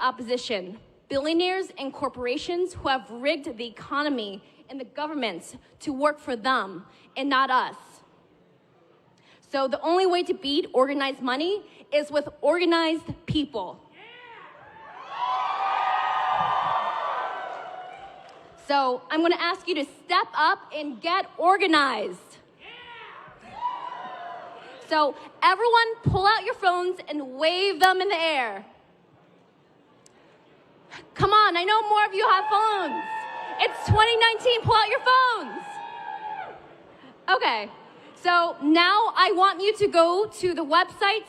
opposition, billionaires and corporations who have rigged the economy and the governments to work for them and not us. So the only way to beat organized money is with organized people. So I'm going to ask you to step up and get organized. So everyone pull out your phones and wave them in the air. Come on, I know more of you have phones. It's 2019, pull out your phones. Okay, so now I want you to go to the website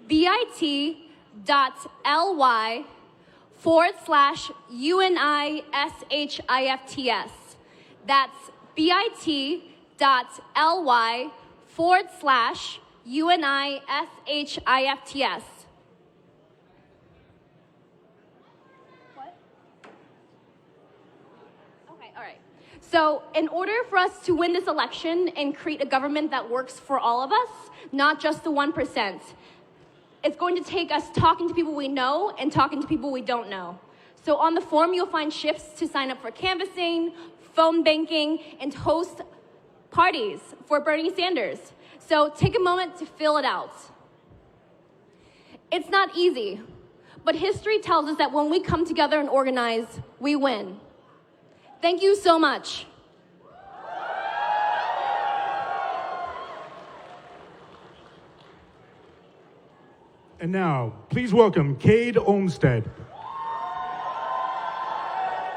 bit.ly/UNISHIFTS. That's bit.ly/UNISHIFTS. All right. So in order for us to win this election and create a government that works for all of us, not just the 1%, it's going to take us talking to people we know and talking to people we don't know. So on the form, you'll find shifts to sign up for canvassing, phone banking, and host parties for Bernie Sanders. So take a moment to fill it out. It's not easy, but history tells us that when we come together and organize, we win. Thank you so much. And now, please welcome Cade Olmstead.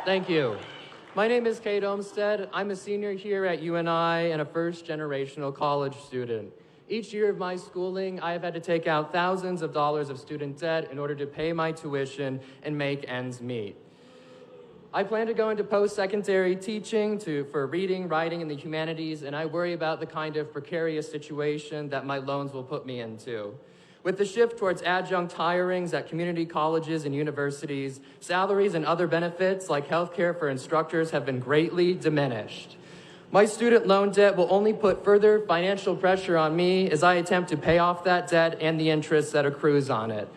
Thank you. My name is Cade Olmstead. I'm a senior here at UNI and a first-generational college student. Each year of my schooling, I have had to take out thousands of dollars of student debt in order to pay my tuition and make ends meet. I plan to go into post-secondary teaching for reading, writing, and the humanities, and I worry about the kind of precarious situation that my loans will put me into. With the shift towards adjunct hirings at community colleges and universities, salaries and other benefits like healthcare for instructors have been greatly diminished. My student loan debt will only put further financial pressure on me as I attempt to pay off that debt and the interest that accrues on it.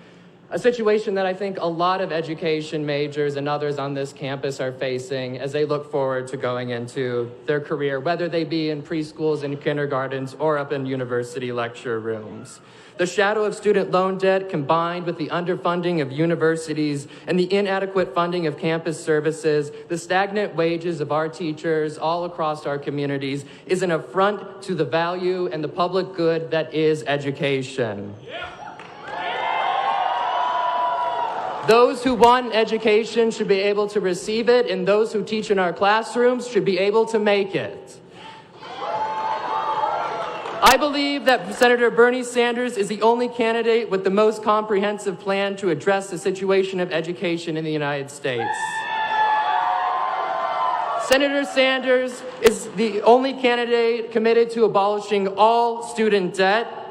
A situation that I think a lot of education majors and others on this campus are facing as they look forward to going into their career, whether they be in preschools and kindergartens or up in university lecture rooms. The shadow of student loan debt combined with the underfunding of universities and the inadequate funding of campus services, the stagnant wages of our teachers all across our communities is an affront to the value and the public good that is education. Those who want education should be able to receive it, and those who teach in our classrooms should be able to make it. I believe that Senator Bernie Sanders is the only candidate with the most comprehensive plan to address the situation of education in the United States. Senator Sanders is the only candidate committed to abolishing all student debt.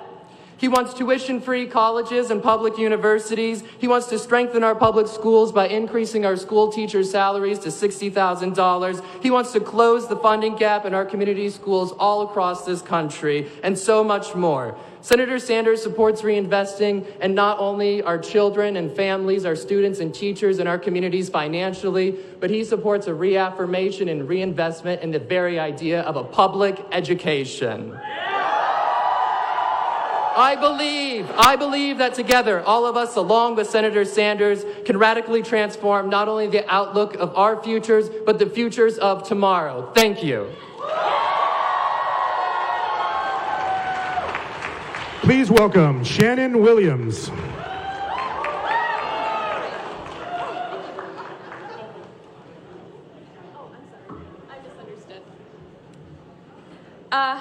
He wants tuition-free colleges and public universities. He wants to strengthen our public schools by increasing our school teachers' salaries to $60,000. He wants to close the funding gap in our community schools all across this country, and so much more. Senator Sanders supports reinvesting in not only our children and families, our students and teachers in our communities financially, but he supports a reaffirmation and reinvestment in the very idea of a public education. I believe that together, all of us, along with Senator Sanders, can radically transform not only the outlook of our futures, but the futures of tomorrow. Thank you. Please welcome Shannon Williams.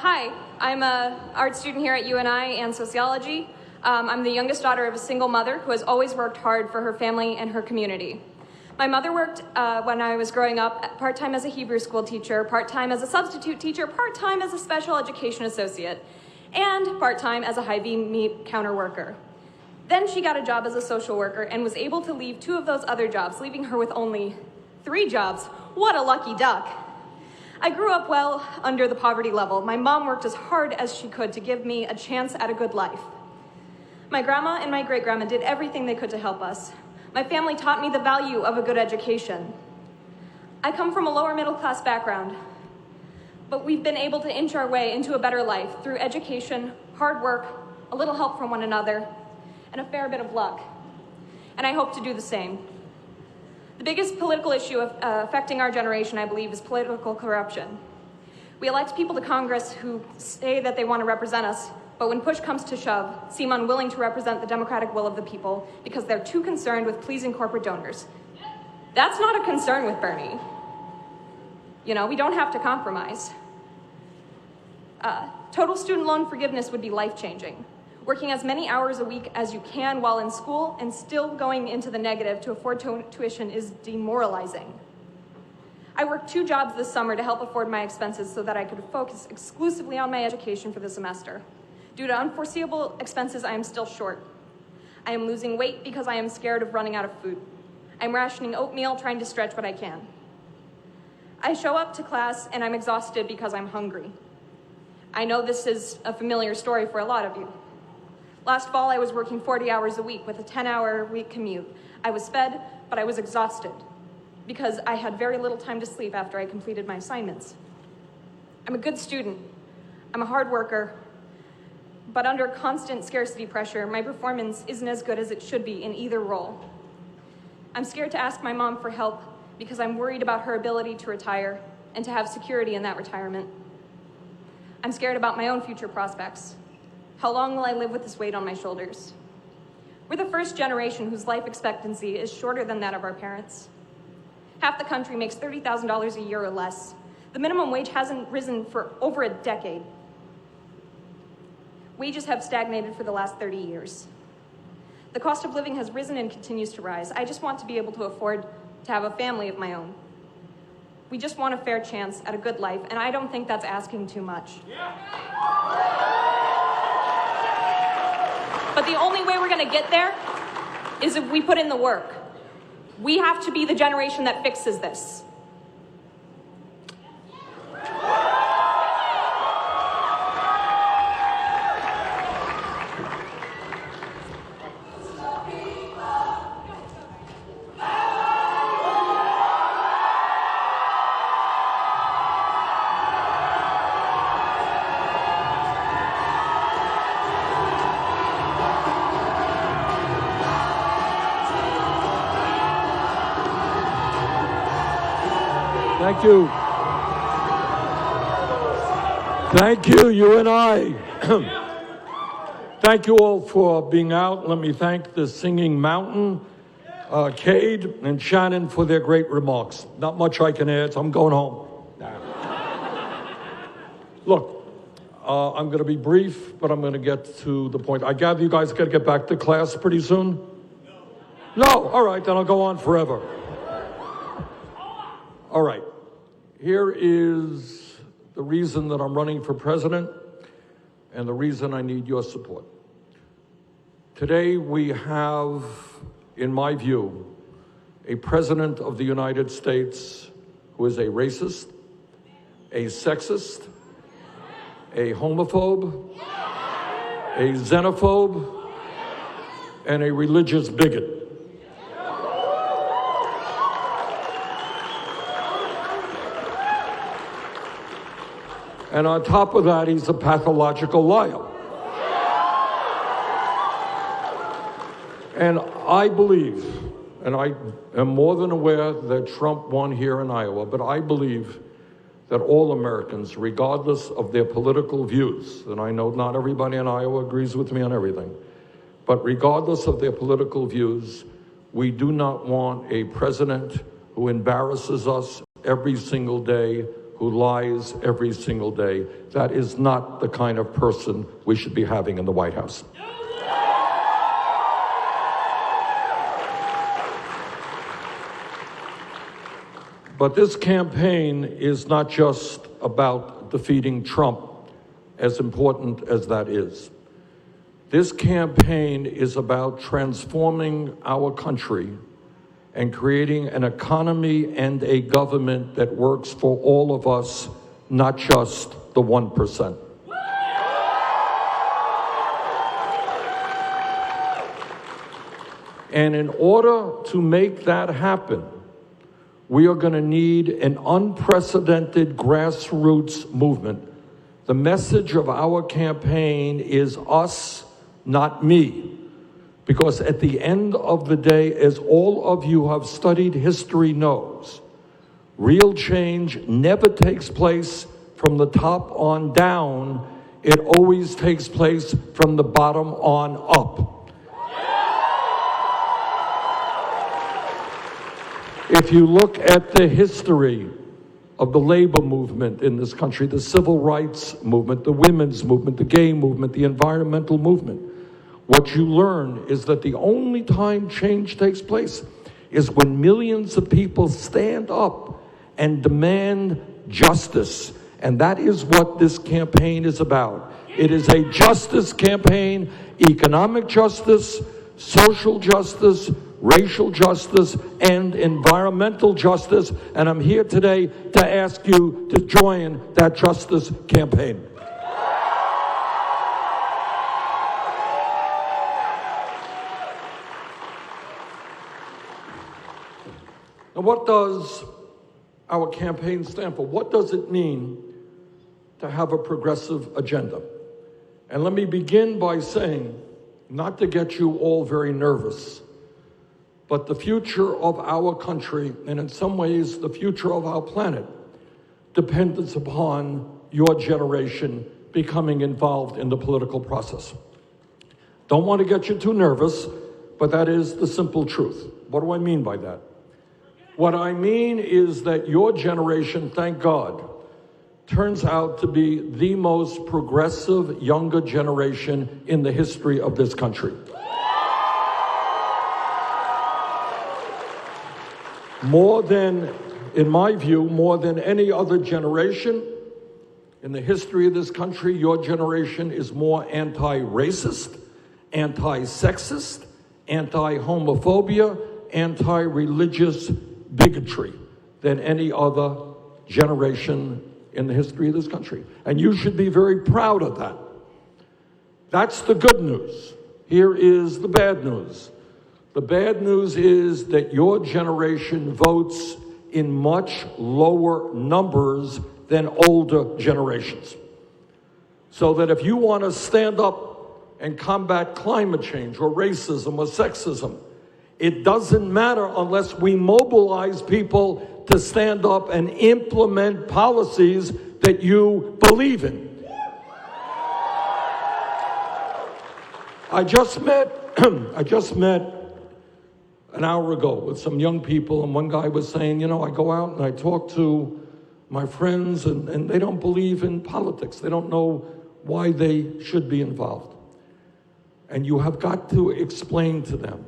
Hi, I'm an art student here at UNI and sociology. I'm the youngest daughter of a single mother who has always worked hard for her family and her community. My mother worked when I was growing up part-time as a Hebrew school teacher, part-time as a substitute teacher, part-time as a special education associate, and part-time as a Hy-Vee meat counter worker. Then she got a job as a social worker and was able to leave 2 of those other jobs, leaving her with only 3 jobs. What a lucky duck. I grew up well under the poverty level. My mom worked as hard as she could to give me a chance at a good life. My grandma and my great-grandma did everything they could to help us. My family taught me the value of a good education. I come from a lower middle class background, but we've been able to inch our way into a better life through education, hard work, a little help from one another, and a fair bit of luck. And I hope to do the same. The biggest political issue affecting our generation, I believe, is political corruption. We elect people to Congress who say that they want to represent us, but when push comes to shove, seem unwilling to represent the democratic will of the people because they're too concerned with pleasing corporate donors. That's not a concern with Bernie. You know, we don't have to compromise. Total student loan forgiveness would be life-changing. Working as many hours a week as you can while in school and still going into the negative to afford tuition is demoralizing. I worked 2 jobs this summer to help afford my expenses so that I could focus exclusively on my education for the semester. Due to unforeseeable expenses, I am still short. I am losing weight because I am scared of running out of food. I'm rationing oatmeal, trying to stretch what I can. I show up to class and I'm exhausted because I'm hungry. I know this is a familiar story for a lot of you. Last fall, I was working 40 hours a week with a 10-hour-a-week commute. I was fed, but I was exhausted because I had very little time to sleep after I completed my assignments. I'm a good student. I'm a hard worker. But under constant scarcity pressure, my performance isn't as good as it should be in either role. I'm scared to ask my mom for help because I'm worried about her ability to retire and to have security in that retirement. I'm scared about my own future prospects. How long will I live with this weight on my shoulders? We're the first generation whose life expectancy is shorter than that of our parents. Half the country makes $30,000 a year or less. The minimum wage hasn't risen for over a decade. Wages have stagnated for the last 30 years. The cost of living has risen and continues to rise. I just want to be able to afford to have a family of my own. We just want a fair chance at a good life, and I don't think that's asking too much. But the only way we're going to get there is if we put in the work. We have to be the generation that fixes this. Thank you. Thank you, you and I. Thank you all for being out. Let me thank the Singing Mountain, Cade, and Shannon for their great remarks. Not much I can add, so I'm going home. Look, I'm going to be brief, but I'm going to get to the point. I gather you guys got to get back to class pretty soon? No? All right, then I'll go on forever. All right. Here is the reason that I'm running for president and the reason I need your support. Today we have, in my view, a president of the United States who is a racist, a sexist, a homophobe, a xenophobe, and a religious bigot. And on top of that, he's a pathological liar. And I believe, and I am more than aware that Trump won here in Iowa, but I believe that all Americans, regardless of their political views, and I know not everybody in Iowa agrees with me on everything, but regardless of their political views, we do not want a president who embarrasses us every single day, who lies every single day. That is not the kind of person we should be having in the White House. But this campaign is not just about defeating Trump, as important as that is. This campaign is about transforming our country and creating an economy and a government that works for all of us, not just the 1%. And in order to make that happen, we are going to need an unprecedented grassroots movement. The message of our campaign is us, not me. Because at the end of the day, as all of you have studied history knows, real change never takes place from the top on down. It always takes place from the bottom on up. If you look at the history of the labor movement in this country, the civil rights movement, the women's movement, the gay movement, the environmental movement, what you learn is that the only time change takes place is when millions of people stand up and demand justice. And that is what this campaign is about. It is a justice campaign, economic justice, social justice, racial justice, and environmental justice. And I'm here today to ask you to join that justice campaign. Now, what does our campaign stand for? What does it mean to have a progressive agenda? And let me begin by saying, not to get you all very nervous, but the future of our country, and in some ways the future of our planet, depends upon your generation becoming involved in the political process. Don't want to get you too nervous, but that is the simple truth. What do I mean by that? What I mean is that your generation, thank God, turns out to be the most progressive younger generation in the history of this country. More than, in my view, more than any other generation in the history of this country, your generation is more anti-racist, anti-sexist, anti-homophobia, anti-religious bigotry than any other generation in the history of this country. And you should be very proud of that. That's the good news. Here is the bad news. The bad news is that your generation votes in much lower numbers than older generations. So that if you want to stand up and combat climate change or racism or sexism, it doesn't matter unless we mobilize people to stand up and implement policies that you believe in. I just met an hour ago with some young people, and one guy was saying, you know, I go out and I talk to my friends and they don't believe in politics. They don't know why they should be involved. And you have got to explain to them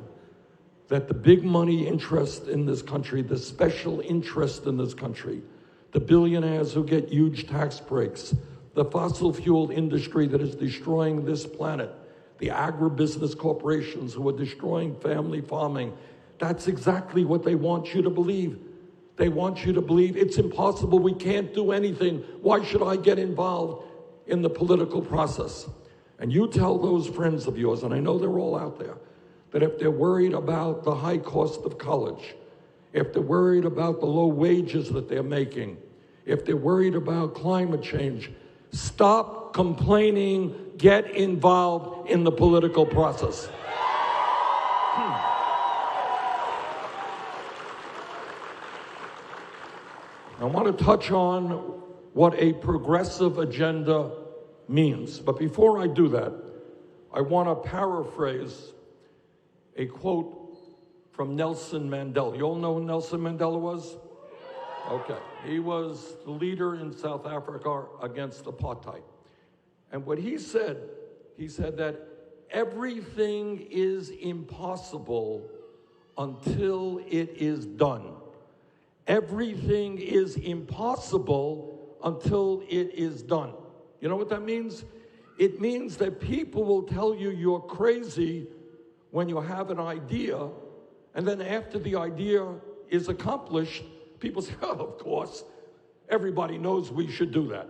that the big money interest in this country, the special interest in this country, the billionaires who get huge tax breaks, the fossil fuel industry that is destroying this planet, the agribusiness corporations who are destroying family farming, that's exactly what they want you to believe. They want you to believe it's impossible, we can't do anything. Why should I get involved in the political process? And you tell those friends of yours, and I know they're all out there, that if they're worried about the high cost of college, if they're worried about the low wages that they're making, if they're worried about climate change, stop complaining, get involved in the political process. I want to touch on what a progressive agenda means. But before I do that, I want to paraphrase a quote from Nelson Mandela. You all know who Nelson Mandela was? Okay. He was the leader in South Africa against apartheid. And what he said that everything is impossible until it is done. Everything is impossible until it is done. You know what that means? It means that people will tell you you're crazy when you have an idea, and then after the idea is accomplished, people say, oh, of course, everybody knows we should do that.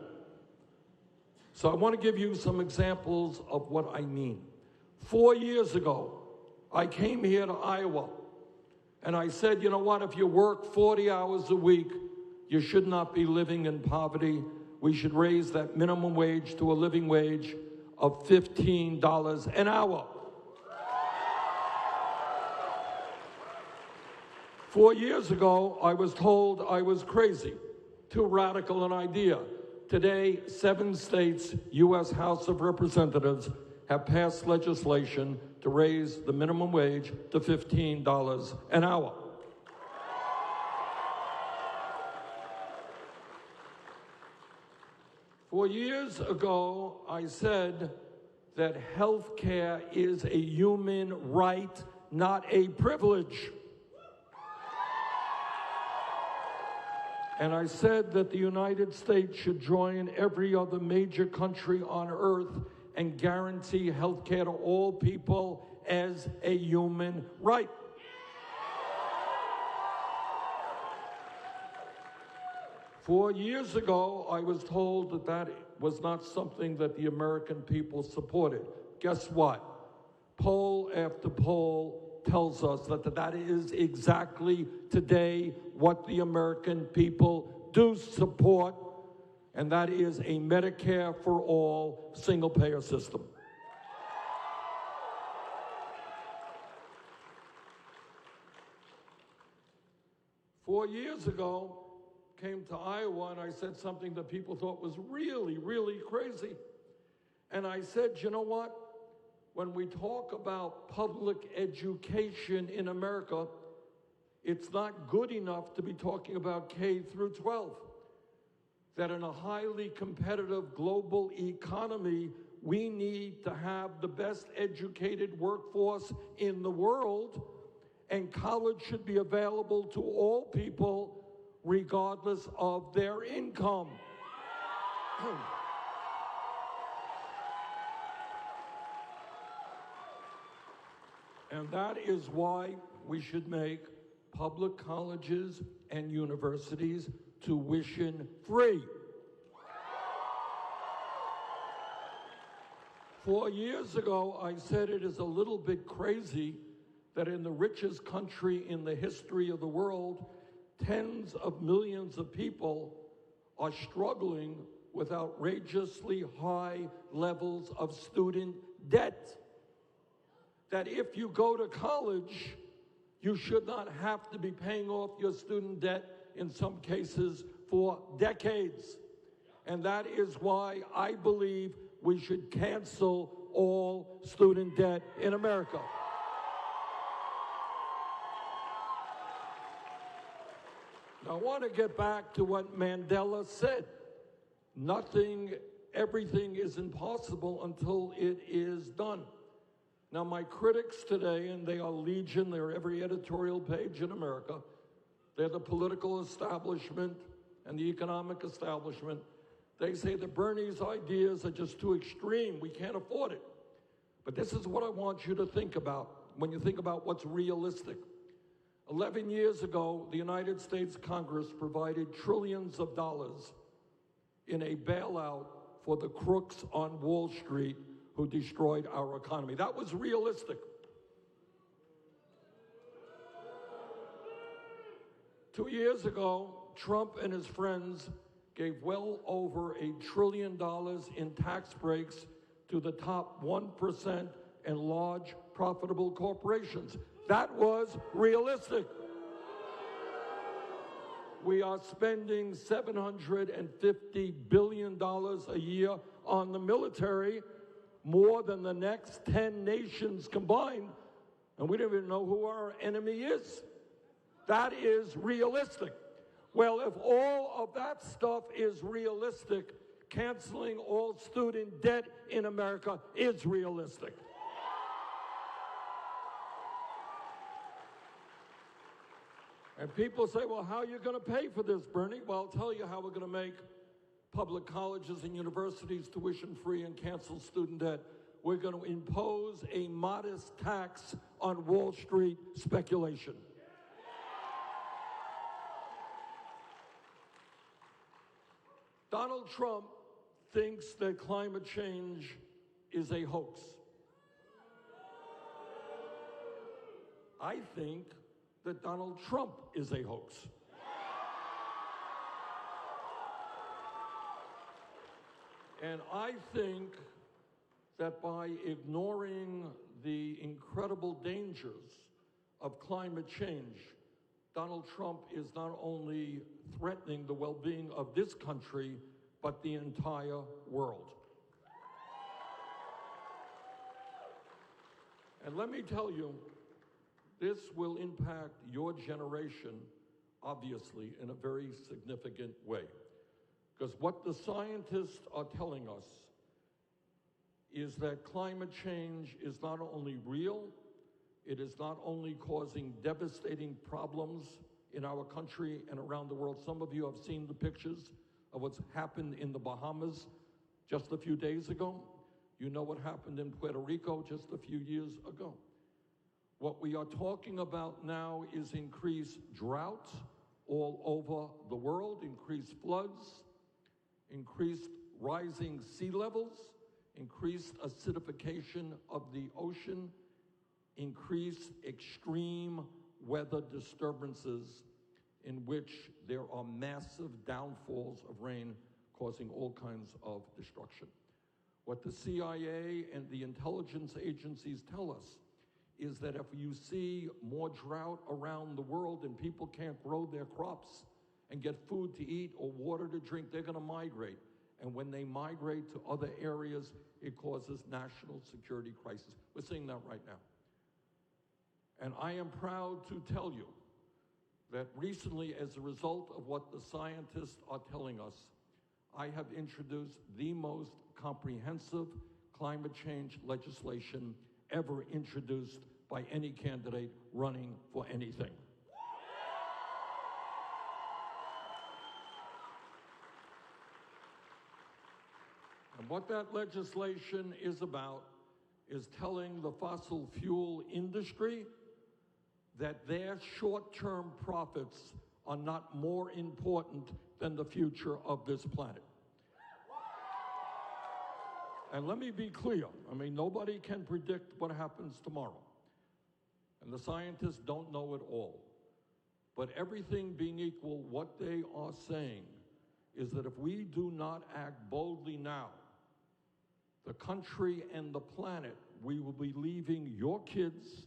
So I want to give you some examples of what I mean. 4 years ago, I came here to Iowa, and I said, you know what, if you work 40 hours a week, you should not be living in poverty. We should raise that minimum wage to a living wage of $15 an hour. 4 years ago, I was told I was crazy, too radical an idea. Today, 7 states, U.S. House of Representatives, have passed legislation to raise the minimum wage to $15 an hour. Four years ago, I said that health care is a human right, not a privilege. And I said that the United States should join every other major country on earth and guarantee health care to all people as a human right. Four years ago, I was told that that was not something that the American people supported. Guess what? Poll after poll tells us that that is exactly today what the American people do support, and that is a Medicare for all single-payer system. Four years ago, came to Iowa, and I said something that people thought was really, really crazy. And I said, you know what? When we talk about public education in America, it's not good enough to be talking about K through 12. That in a highly competitive global economy, we need to have the best educated workforce in the world, and college should be available to all people regardless of their income. And that is why we should make public colleges and universities tuition free. 4 years ago, I said it is a little bit crazy that in the richest country in the history of the world, tens of millions of people are struggling with outrageously high levels of student debt. That if you go to college, you should not have to be paying off your student debt, in some cases, for decades. And that is why I believe we should cancel all student debt in America. Now, I want to get back to what Mandela said. Everything is impossible until it is done. Now, my critics today, and they are legion, they're every editorial page in America, they're the political establishment and the economic establishment. They say that Bernie's ideas are just too extreme, we can't afford it. But this is what I want you to think about when you think about what's realistic. 11 years ago, the United States Congress provided trillions of dollars in a bailout for the crooks on Wall Street who destroyed our economy. That was realistic. 2 years ago, Trump and his friends gave well over $1 trillion in tax breaks to the top 1% and large profitable corporations. That was realistic. We are spending $750 billion a year on the military, more than the next 10 nations combined, and we don't even know who our enemy is. That is realistic. Well, if all of that stuff is realistic, canceling all student debt in America is realistic. And people say, well, how are you going to pay for this, Bernie? Well, I'll tell you how we're going to make public colleges and universities tuition-free and cancel student debt. We're going to impose a modest tax on Wall Street speculation. Donald Trump thinks that climate change is a hoax. I think that Donald Trump is a hoax. And I think that by ignoring the incredible dangers of climate change, Donald Trump is not only threatening the well-being of this country, but the entire world. And let me tell you, this will impact your generation, obviously, in a very significant way. Because what the scientists are telling us is that climate change is not only real, it is not only causing devastating problems in our country and around the world. Some of you have seen the pictures of what's happened in the Bahamas just a few days ago. You know what happened in Puerto Rico just a few years ago. What we are talking about now is increased drought all over the world, increased floods, increased rising sea levels, increased acidification of the ocean, increased extreme weather disturbances in which there are massive downfalls of rain causing all kinds of destruction. What the CIA and the intelligence agencies tell us is that if you see more drought around the world and people can't grow their crops and get food to eat or water to drink, they're going to migrate. And when they migrate to other areas, it causes national security crisis. We're seeing that right now. And I am proud to tell you that recently, as a result of what the scientists are telling us, I have introduced the most comprehensive climate change legislation ever introduced by any candidate running for anything. And what that legislation is about is telling the fossil fuel industry that their short-term profits are not more important than the future of this planet. And let me be clear, I mean, nobody can predict what happens tomorrow. And the scientists don't know it all. But everything being equal, what they are saying is that if we do not act boldly now, the country and the planet we will be leaving your kids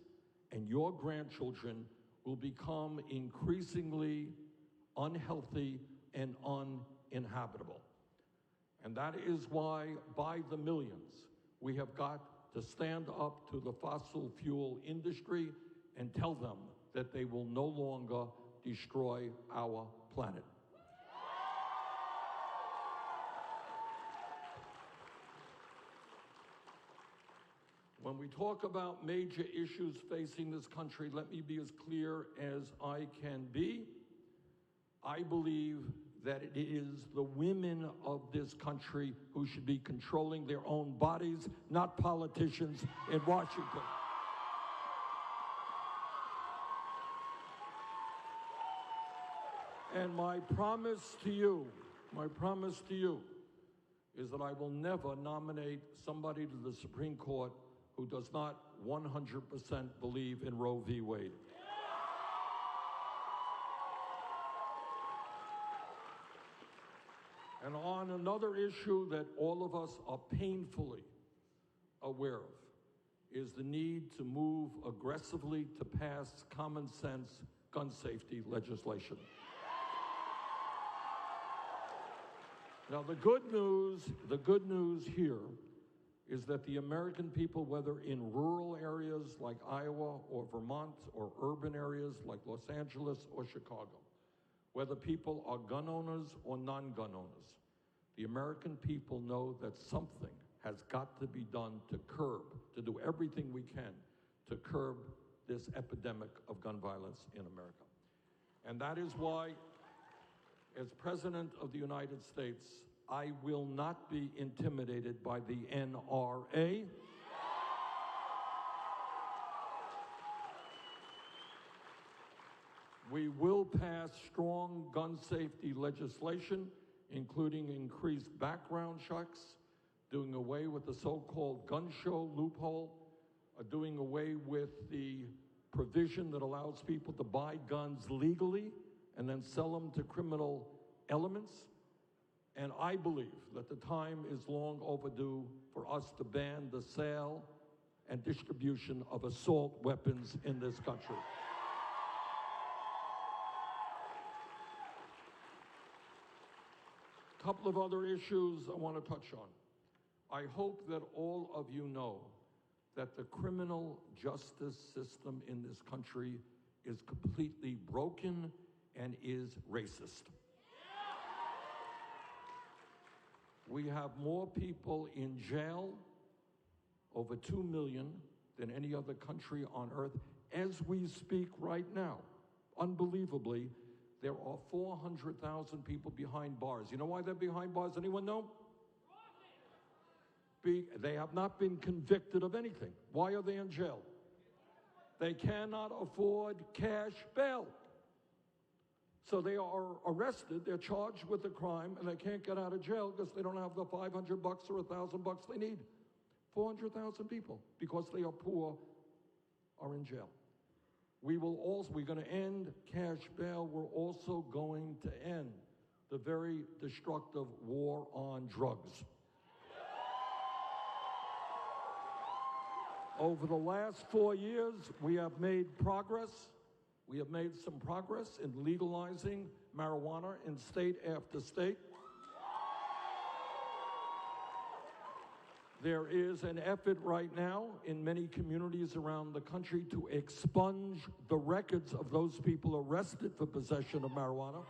and your grandchildren will become increasingly unhealthy and uninhabitable. And that is why, by the millions, we have got to stand up to the fossil fuel industry and tell them that they will no longer destroy our planet. When we talk about major issues facing this country, let me be as clear as I can be. I believe that it is the women of this country who should be controlling their own bodies, not politicians in Washington. And my promise to you is that I will never nominate somebody to the Supreme Court who does not 100% believe in Roe v. Wade. And on another issue that all of us are painfully aware of is the need to move aggressively to pass common sense gun safety legislation. Now, the good news here is that the American people, whether in rural areas like Iowa or Vermont or urban areas like Los Angeles or Chicago, whether people are gun owners or non-gun owners, the American people know that something has got to be done to do everything we can to curb this epidemic of gun violence in America. And that is why, as President of the United States, I will not be intimidated by the NRA. We will pass strong gun safety legislation, including increased background checks, doing away with the so-called gun show loophole, doing away with the provision that allows people to buy guns legally and then sell them to criminal elements. And I believe that the time is long overdue for us to ban the sale and distribution of assault weapons in this country. A couple of other issues I want to touch on. I hope that all of you know that the criminal justice system in this country is completely broken and is racist. We have more people in jail, over 2 million, than any other country on earth as we speak right now. Unbelievably, there are 400,000 people behind bars. You know why they're behind bars? Anyone know? They have not been convicted of anything. Why are they in jail? They cannot afford cash bail. So they are arrested, they're charged with a crime, and they can't get out of jail because they don't have the $500 or $1,000 they need. 400,000 people, because they are poor, are in jail. We're going to end cash bail. We're also going to end the very destructive war on drugs. Over the last 4 years, we have made progress. We have made some progress in legalizing marijuana in state after state. There is an effort right now in many communities around the country to expunge the records of those people arrested for possession of marijuana.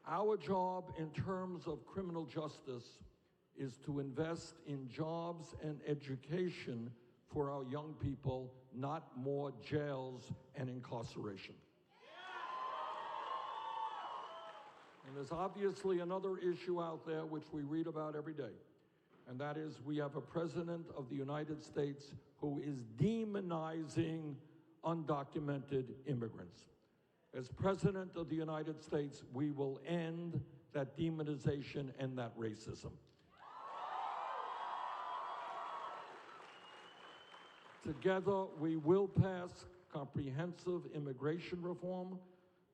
Our job in terms of criminal justice is to invest in jobs and education for our young people, not more jails and incarceration. And there's obviously another issue out there which we read about every day, and that is we have a president of the United States who is demonizing undocumented immigrants. As president of the United States, we will end that demonization and that racism. Together, we will pass comprehensive immigration reform.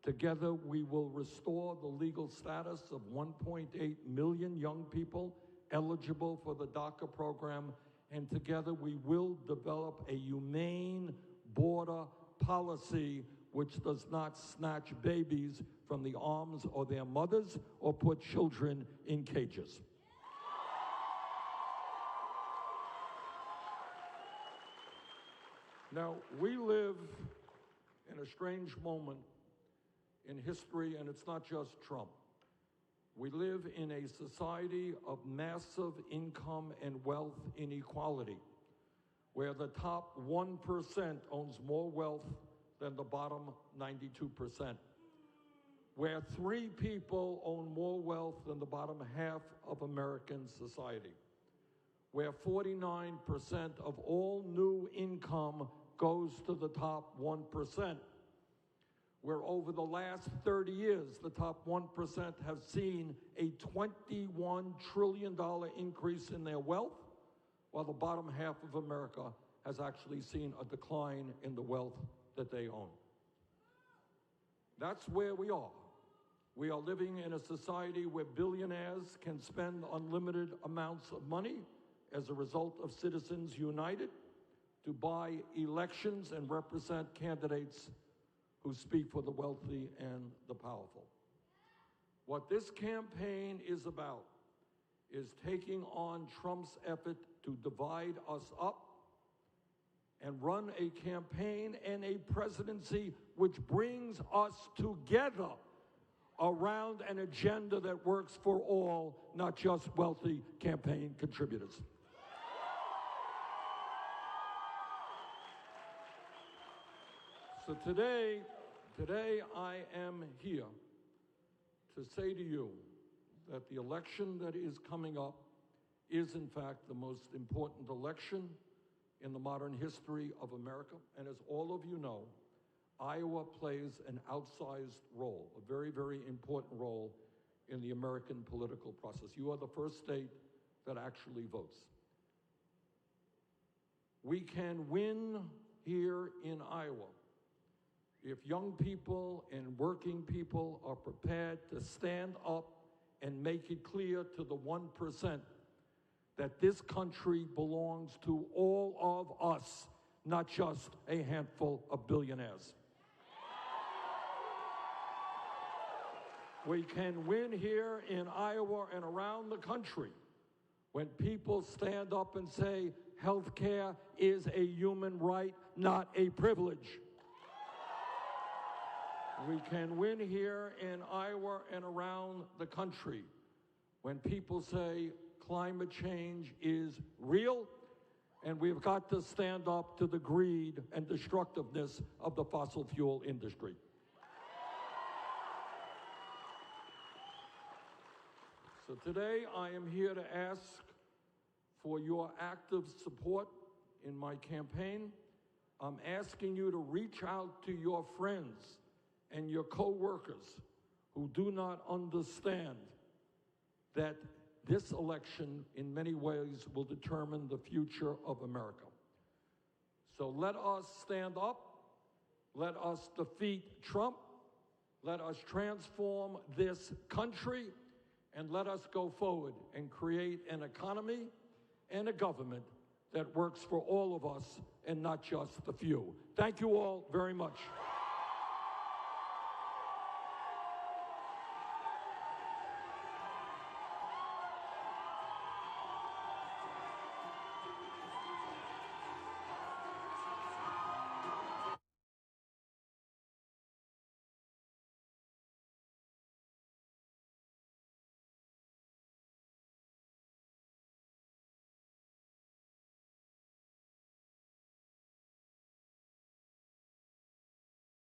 Together, we will restore the legal status of 1.8 million young people eligible for the DACA program. And together, we will develop a humane border policy which does not snatch babies from the arms of their mothers or put children in cages. Now, we live in a strange moment in history, and it's not just Trump. We live in a society of massive income and wealth inequality, where the top 1% owns more wealth than the bottom 92%, where 3 people own more wealth than the bottom half of American society, where 49% of all new income goes to the top 1%, where over the last 30 years, the top 1% have seen a $21 trillion increase in their wealth, while the bottom half of America has actually seen a decline in the wealth that they own. That's where we are. We are living in a society where billionaires can spend unlimited amounts of money as a result of Citizens United to buy elections and represent candidates who speak for the wealthy and the powerful. What this campaign is about is taking on Trump's effort to divide us up and run a campaign and a presidency which brings us together around an agenda that works for all, not just wealthy campaign contributors. So today I am here to say to you that the election that is coming up is in fact the most important election in the modern history of America. And as all of you know, Iowa plays an outsized role, a very, very important role in the American political process. You are the first state that actually votes. We can win here in Iowa if young people and working people are prepared to stand up and make it clear to the 1% that this country belongs to all of us, not just a handful of billionaires. We can win here in Iowa and around the country when people stand up and say health care is a human right, not a privilege. We can win here in Iowa and around the country when people say climate change is real and we've got to stand up to the greed and destructiveness of the fossil fuel industry. So today I am here to ask for your active support in my campaign. I'm asking you to reach out to your friends and your co-workers who do not understand that this election in many ways will determine the future of America. So let us stand up, let us defeat Trump, let us transform this country, and let us go forward and create an economy and a government that works for all of us and not just the few. Thank you all very much.